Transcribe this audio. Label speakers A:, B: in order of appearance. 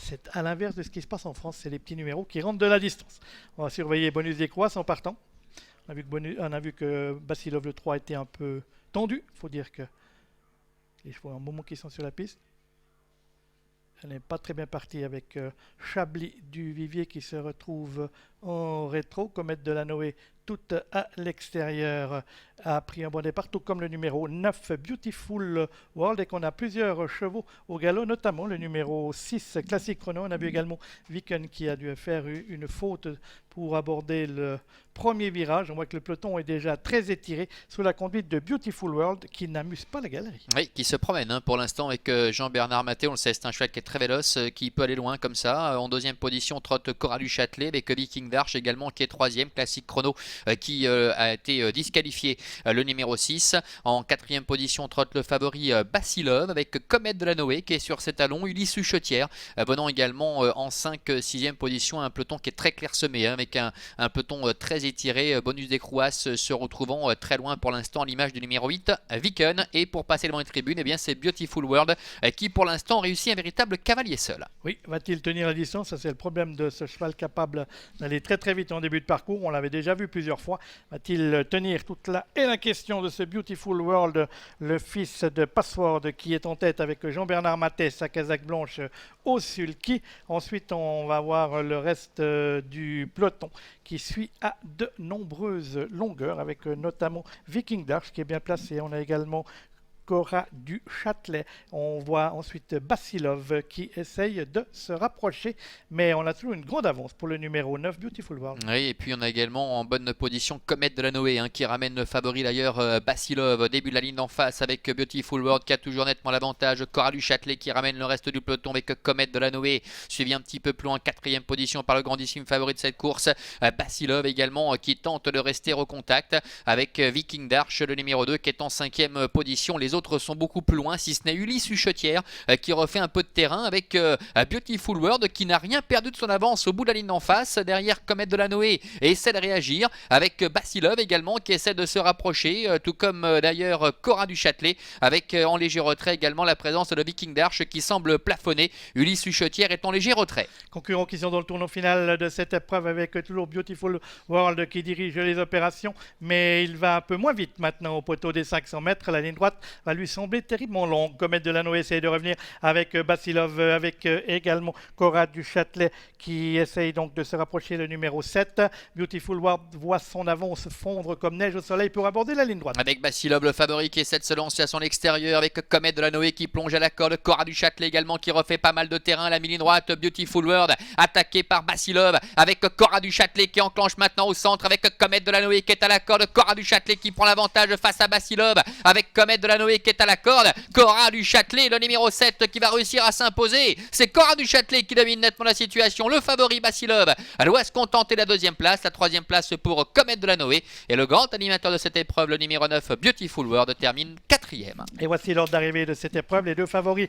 A: C'est à l'inverse de ce qui se passe en France, c'est les petits numéros qui rentrent de la distance. On va surveiller Bonus des Croix en partant. On a vu que Basilov le 3 était un peu tendu. Il faut dire que les chevaux ont un moment qu'ils sont sur la piste. Elle n'est pas très bien partie avec Chablis du Vivier qui se retrouve en rétro. Comète de la Noé, toute à l'extérieur, a pris un bon départ, tout comme le numéro 9, Beautiful World, et qu'on a plusieurs chevaux au galop, notamment le numéro 6, Classic Chrono. On a vu également Viken qui a dû faire une faute pour aborder le premier virage. On voit que le peloton est déjà très étiré sous la conduite de Beautiful World qui n'amuse pas la galerie.
B: Oui, qui se promène pour l'instant avec Jean-Bernard Maté. On le sait, c'est un cheval qui est très véloce, qui peut aller loin comme ça. En deuxième position, trotte Cora du Châtelet avec Viking d'Arche également qui est troisième. Classic Chrono qui a été disqualifié, le numéro 6. En quatrième position, trotte le favori Basilov avec Comète de la Noé qui est sur ses talons. Ulysse Huchetière abonnant également en 5e position un peloton qui est très clairsemé avec un peloton très étiré. Bonus des Crouasses se retrouvant très loin pour l'instant à l'image du numéro 8, Viken. Et pour passer devant les tribunes, eh bien, c'est Beautiful World qui pour l'instant réussit un véritable cavalier seul.
A: Oui, va-t-il tenir la distance? Ça, c'est le problème de ce cheval capable d'aller très très vite en début de parcours. On l'avait déjà vu plusieurs fois. Va-t-il tenir toute là? Et la question de ce Beautiful World, le fils de Password qui est en tête avec Jean-Bernard Maté, sa casaque blanche au sulky. Ensuite, on va voir le reste du peloton qui suit à de nombreuses longueurs avec notamment Viking d'Arche qui est bien placé. On a également Cora du Châtelet. On voit ensuite Basilov qui essaye de se rapprocher, mais on a toujours une grande avance pour le numéro 9, Beautiful World.
B: Oui, et puis on a également en bonne position Comète de la Noé qui ramène le favori d'ailleurs Basilov. Début de la ligne d'en face avec Beautiful World qui a toujours nettement l'avantage. Cora du Châtelet qui ramène le reste du peloton avec Comète de la Noé, suivi un petit peu plus loin, 4e position par le grandissime favori de cette course. Basilov également qui tente de rester au contact avec Viking d'Arche, le numéro 2 qui est en 5e position. Les autres sont beaucoup plus loin, si ce n'est Ulysse Huchetière qui refait un peu de terrain avec Beautiful World qui n'a rien perdu de son avance au bout de la ligne d'en face. Derrière, Comète de la Noé et essaie de réagir avec Basilov également qui essaie de se rapprocher, tout comme d'ailleurs Cora du Châtelet avec en léger retrait également la présence de Viking d'Arche qui semble plafonner. Ulysse Huchetière est en léger retrait.
A: Concurrents qui sont dans le tournoi final de cette épreuve avec toujours Beautiful World qui dirige les opérations, mais il va un peu moins vite maintenant au poteau des 500 mètres. La ligne droite va lui sembler terriblement longue. Comète de la Noé essaye de revenir avec Basilov, avec également Cora du Châtelet qui essaye donc de se rapprocher, le numéro 7. Beautiful World voit son avance fondre comme neige au soleil pour aborder la ligne droite.
B: Avec Basilov, le favori qui essaie de se lancer à son extérieur, avec Comète de la Noé qui plonge à la corde, Cora du Châtelet également qui refait pas mal de terrain à la mi-ligne droite. Beautiful World attaqué par Basilov avec Cora du Châtelet qui enclenche maintenant au centre avec Comète de la Noé qui est à la corde. Cora du Châtelet qui prend l'avantage face à Basilov avec Comète de la Noé qui est à la corde. Cora du Châtelet, le numéro 7 qui va réussir à s'imposer. C'est Cora du Châtelet qui domine nettement la situation. Le favori Basilov doit se contenter de la 2e place. La 3e place pour Comète de la Noé. Et le grand animateur de cette épreuve, le numéro 9, Beautiful World, termine 4e.
A: Et voici l'ordre d'arrivée de cette épreuve. Les deux favoris